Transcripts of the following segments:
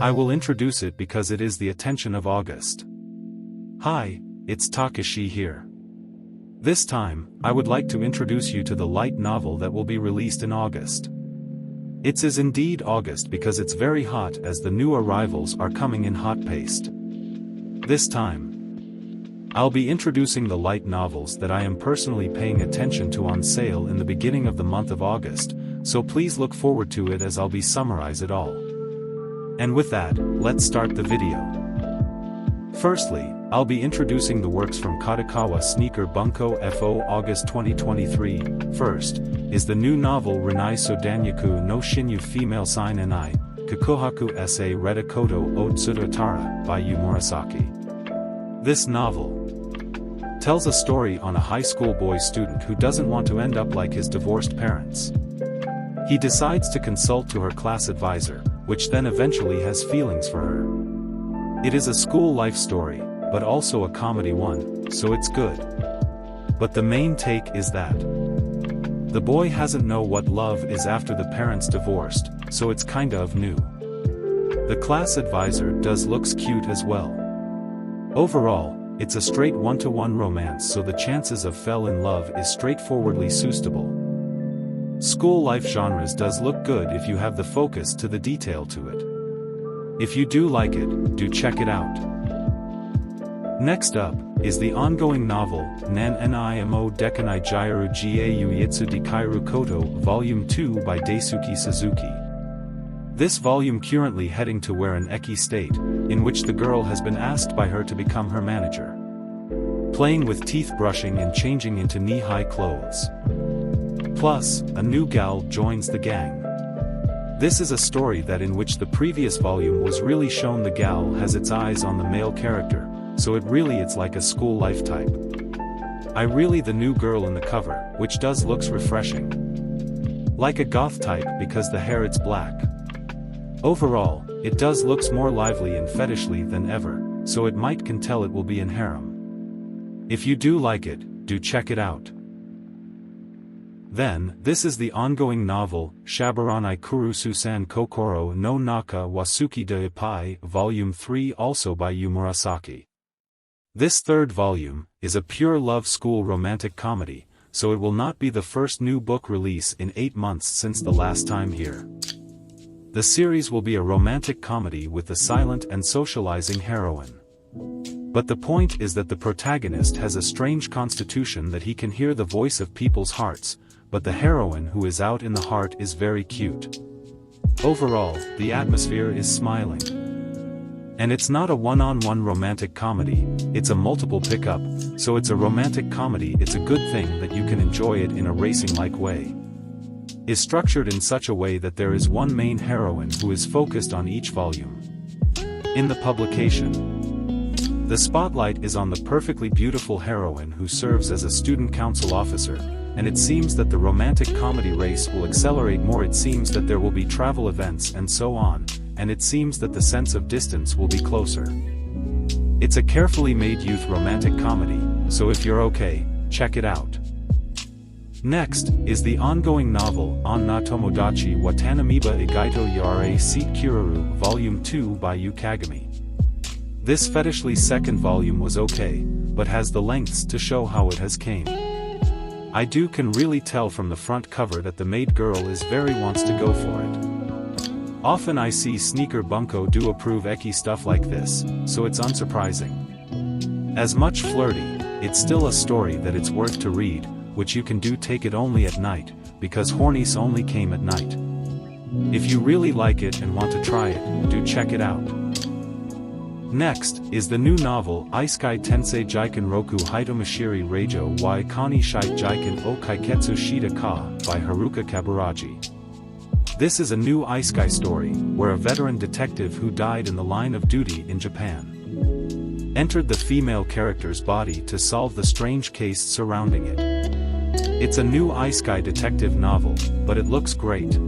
I will introduce it because it is the attention of August. Hi, it's Takashi here. This time, I would like to introduce you to the light novel that will be released in August. It is indeed August because it's very hot as the new arrivals are coming in hot paste. This time, I'll be introducing the light novels that I am personally paying attention to on sale in the beginning of the month of August, so please look forward to it as I'll be summarize it all. And with that, let's start the video. Firstly, I'll be introducing the works from Kadokawa sneaker Bunko FO August 2023. First, is the new novel Ren'ai Sōdan'yaku no Shin'yū Female Sign Ren'ai, Kokuhaku essay Reta Koto o Tsutaetara by Yu Murasaki. This novel tells a story on a high school boy student who doesn't want to end up like his divorced parents. He decides to consult to her class advisor, which then eventually has feelings for her. It is a school life story, but also a comedy one, so it's good. But the main take is that the boy hasn't know what love is after the parents divorced, so it's kinda of new. The class advisor does looks cute as well. Overall, it's a straight one-to-one romance, so the chances of fell in love is straightforwardly suitable. School life genres does look good if you have the focus to the detail to it. If you do like it, do check it out. Next up, is the ongoing novel, Ren'ai mo Dekanai Jiru Gau Yitsu Dikairu Koto, Volume 2 by Daisuke Suzuki. This volume currently heading to where an Eki state, in which the girl has been asked by her to become her manager. Playing with teeth brushing and changing into knee-high clothes. Plus, a new gal joins the gang. This is a story that in which the previous volume was really shown the gal has its eyes on the male character, so it's like a school life type. I really the new girl in the cover, which does looks refreshing. Like a goth type because the hair it's black. Overall, it does looks more lively and fetishly than ever, so it might can tell it will be in harem. If you do like it, do check it out. Then, this is the ongoing novel, Shaberanai Kurusu-san Kokoro no Naka wa Suki de Ippai, Volume 3 also by Yu Murasaki. This third volume, is a pure love school romantic comedy, so it will not be the first new book release in 8 months since the last time here. The series will be a romantic comedy with a silent and socializing heroine. But the point is that the protagonist has a strange constitution that he can hear the voice of people's hearts, but the heroine who is out in the heart is very cute. Overall, the atmosphere is smiling. And it's not a one-on-one romantic comedy, it's a multiple pickup, so it's a romantic comedy. It's a good thing that you can enjoy it in a racing-like way. Is structured in such a way that there is one main heroine who is focused on each volume. In the publication, the spotlight is on the perfectly beautiful heroine who serves as a student council officer, and it seems that the romantic comedy race will accelerate more. It seems that there will be travel events and so on, and it seems that the sense of distance will be closer. It's a carefully made youth romantic comedy, so if you're okay, check it out. Next, is the ongoing novel, Onna Tomodachi wa Tanamiba Igaito Yare Seat Kiruru, Volume 2 by Yu Kagami. This fetishly second volume was okay, but has the lengths to show how it has came. I can really tell from the front cover that the maid girl is very wants to go for it. Often I see sneaker Bunko do approve Eki stuff like this, so it's unsurprising. As much flirty, it's still a story that it's worth to read, which you can do take it only at night, because Hornies only came at night. If you really like it and want to try it, do check it out. Next, is the new novel, Isekai Tensei Jiken Roku Hitomashiri Reijo wa Ikani Shite Jiken o Kaiketsu Shita Ka, by Haruka Kaburaji. This is a new isekai story, where a veteran detective who died in the line of duty in Japan entered the female character's body to solve the strange case surrounding it. It's a new isekai detective novel, but it looks great.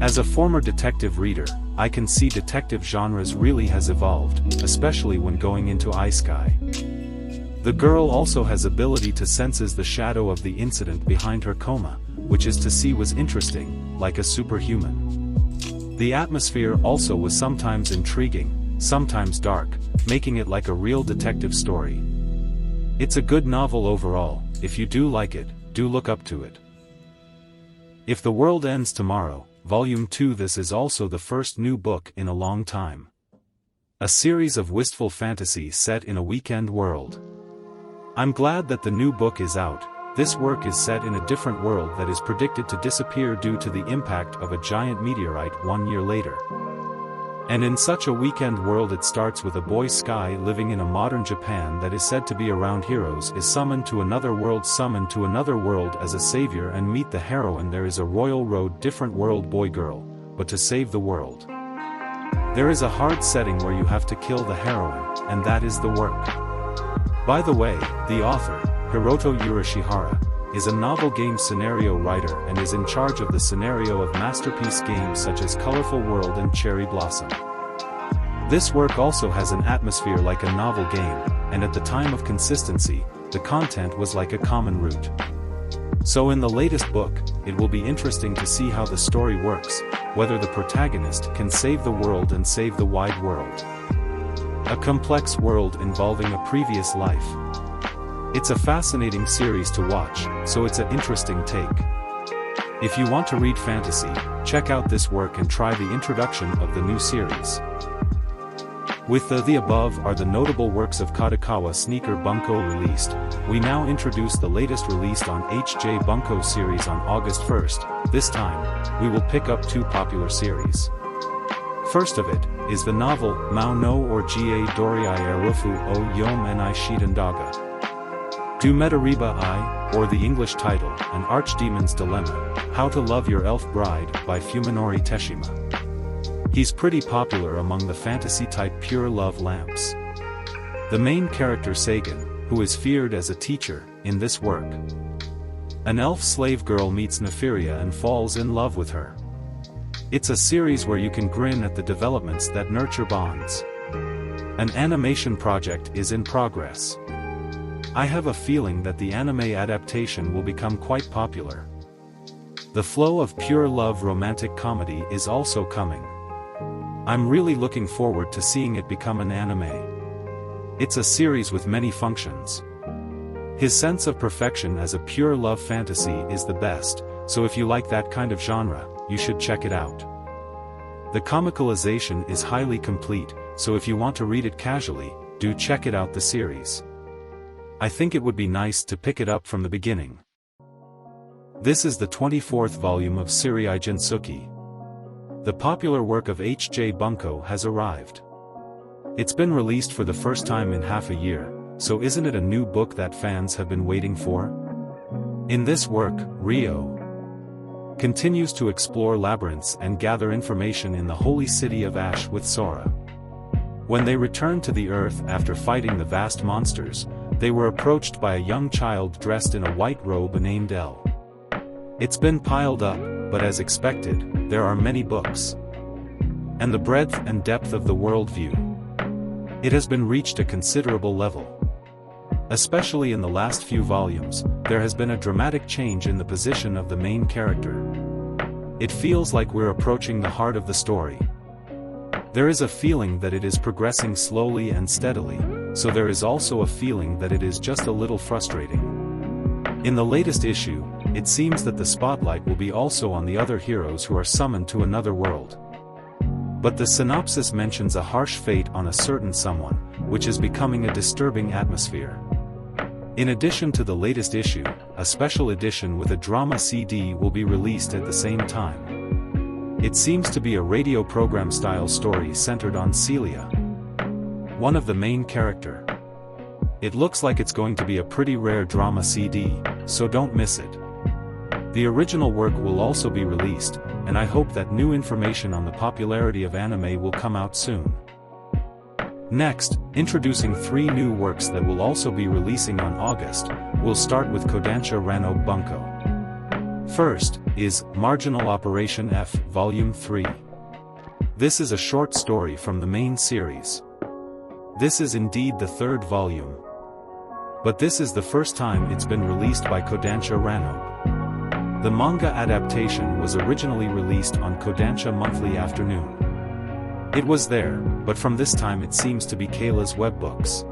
As a former detective reader, I can see detective genres really has evolved, especially when going into isekai. The girl also has ability to senses the shadow of the incident behind her coma, which is to see was interesting, like a superhuman. The atmosphere also was sometimes intriguing, sometimes dark, making it like a real detective story. It's a good novel overall. If you do like it, do look up to it. If the World Ends Tomorrow, Volume 2. This is also the first new book in a long time. A series of wistful fantasy set in a weekend world. I'm glad that the new book is out. This work is set in a different world that is predicted to disappear due to the impact of a giant meteorite 1 year later. And in such a weekend world, it starts with a boy Sky living in a modern Japan that is said to be around heroes is summoned to another world as a savior and meet the heroine. There is a royal road different world boy girl, but to save the world. There is a hard setting where you have to kill the heroine, and that is the work. By the way, the author, Hiroto Yurishihara, is a novel game scenario writer and is in charge of the scenario of masterpiece games such as Colorful World and Cherry Blossom. This work also has an atmosphere like a novel game, and at the time of consistency, the content was like a common root. So in the latest book, it will be interesting to see how the story works, whether the protagonist can save the world and save the wide world. A complex world involving a previous life. It's a fascinating series to watch, so it's an interesting take. If you want to read fantasy, check out this work and try the introduction of the new series. With the above are the notable works of Kadokawa sneaker Bunko released. We now introduce the latest released on HJ Bunko series on August 1st. This time, we will pick up 2 popular series. First of it, is the novel, Mao no or Ga Dorai Erufu o Yom Enai Shidandaga. Du Metariba I, or the English title, An Archdemon's Dilemma, How to Love Your Elf Bride, by Fuminori Teshima. He's pretty popular among the fantasy-type pure love lamps. The main character Sagan, who is feared as a teacher, in this work. An elf slave girl meets Neferia and falls in love with her. It's a series where you can grin at the developments that nurture bonds. An animation project is in progress. I have a feeling that the anime adaptation will become quite popular. The flow of pure love romantic comedy is also coming. I'm really looking forward to seeing it become an anime. It's a series with many functions. His sense of perfection as a pure love fantasy is the best, so if you like that kind of genre, you should check it out. The comicalization is highly complete, so if you want to read it casually, do check it out the series. I think it would be nice to pick it up from the beginning. This is the 24th volume of Seirei Gensouki. The popular work of HJ Bunko has arrived. It's been released for the first time in half a year, so isn't it a new book that fans have been waiting for? In this work, Ryo continues to explore labyrinths and gather information in the holy city of Ash with Sora. When they returned to the Earth after fighting the vast monsters, they were approached by a young child dressed in a white robe named El. It's been piled up, but as expected, there are many books. And the breadth and depth of the worldview. It has been reached a considerable level. Especially in the last few volumes, there has been a dramatic change in the position of the main character. It feels like we're approaching the heart of the story. There is a feeling that it is progressing slowly and steadily, so there is also a feeling that it is just a little frustrating. In the latest issue, it seems that the spotlight will be also on the other heroes who are summoned to another world. But the synopsis mentions a harsh fate on a certain someone, which is becoming a disturbing atmosphere. In addition to the latest issue, a special edition with a drama CD will be released at the same time. It seems to be a radio program-style story centered on Celia, one of the main character. It looks like it's going to be a pretty rare drama CD, so don't miss it. The original work will also be released, and I hope that new information on the popularity of anime will come out soon. Next, introducing 3 new works that will also be releasing on August, we'll start with Kodansha Ren'ai Bunko. First, is Marginal Operation F Volume 3. This is a short story from the main series. This is indeed the 3rd volume. But this is the first time it's been released by Kodansha Ren'ai. The manga adaptation was originally released on Kodansha Monthly Afternoon. It was there, but from this time it seems to be Kayla's webbooks.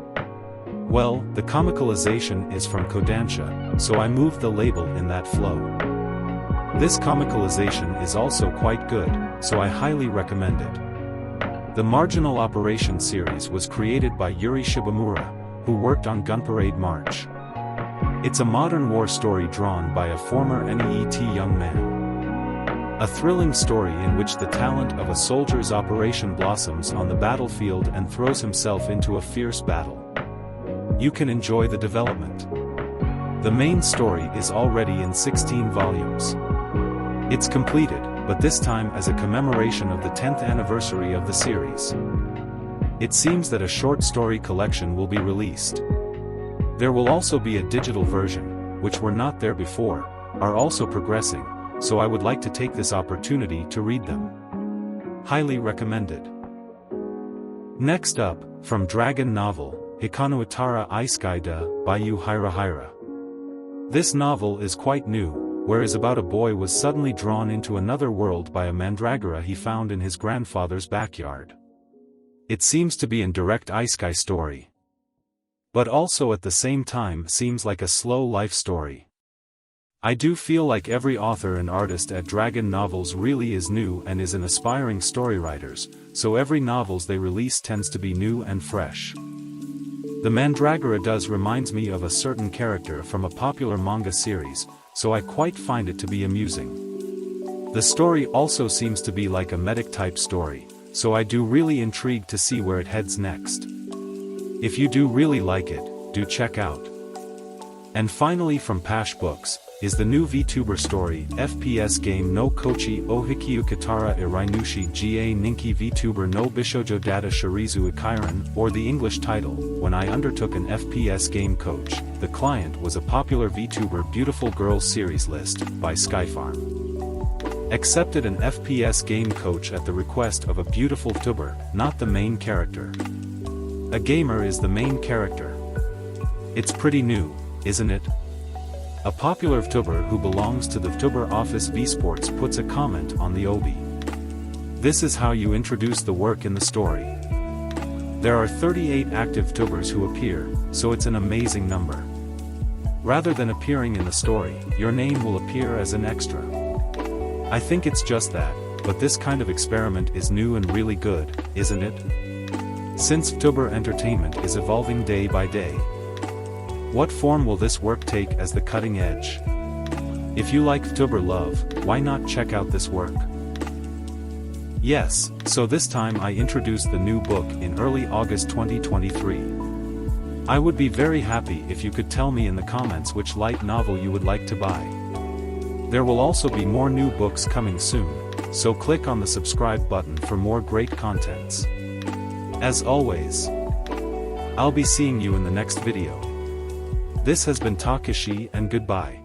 Well, the comicalization is from Kodansha, so I moved the label in that flow. This comicalization is also quite good, so I highly recommend it. The Marginal Operation series was created by Yuri Shibamura, who worked on Gunparade March. It's a modern war story drawn by a former NEET young man. A thrilling story in which the talent of a soldier's operation blossoms on the battlefield and throws himself into a fierce battle. You can enjoy the development. The main story is already in 16 volumes. It's completed, but this time as a commemoration of the 10th anniversary of the series. It seems that a short story collection will be released. There will also be a digital version, which were not there before, are also progressing, so I would like to take this opportunity to read them. Highly recommended. Next up, from Dragon Novel, Hikanuatara Isekai by Yu Hira. This novel is quite new, whereas about a boy was suddenly drawn into another world by a mandragora he found in his grandfather's backyard. It seems to be in direct isekai story. But also at the same time seems like a slow life story. I do feel like every author and artist at Dragon Novels really is new and is an aspiring storywriters, so every novels they release tends to be new and fresh. The mandragora does reminds me of a certain character from a popular manga series, so I quite find it to be amusing. The story also seems to be like a medic type story, so I do really intrigued to see where it heads next. If you do really like it, do check out. And finally from Pash Books, is the new VTuber story, FPS game no Kochi o Hikiyu Katara Irainushi ga Ninki VTuber no Bishojo Data Shirizu Ikairan, or the English title, When I Undertook an FPS Game Coach, the client was a popular VTuber Beautiful Girls series list, by Skyfarm. Accepted an FPS game coach at the request of a beautiful VTuber, not the main character. A gamer is the main character. It's pretty new, isn't it? A popular VTuber who belongs to the VTuber office VSports puts a comment on the obi. This is how you introduce the work in the story. There are 38 active VTubers who appear, so it's an amazing number. Rather than appearing in the story, your name will appear as an extra. I think it's just that, but this kind of experiment is new and really good, isn't it? Since VTuber entertainment is evolving day by day. What form will this work take as the cutting edge? If you like VTuber love, why not check out this work? Yes, so this time I introduced the new book in early August 2023. I would be very happy if you could tell me in the comments which light novel you would like to buy. There will also be more new books coming soon, so click on the subscribe button for more great contents. As always, I'll be seeing you in the next video. This has been Takeshi and goodbye.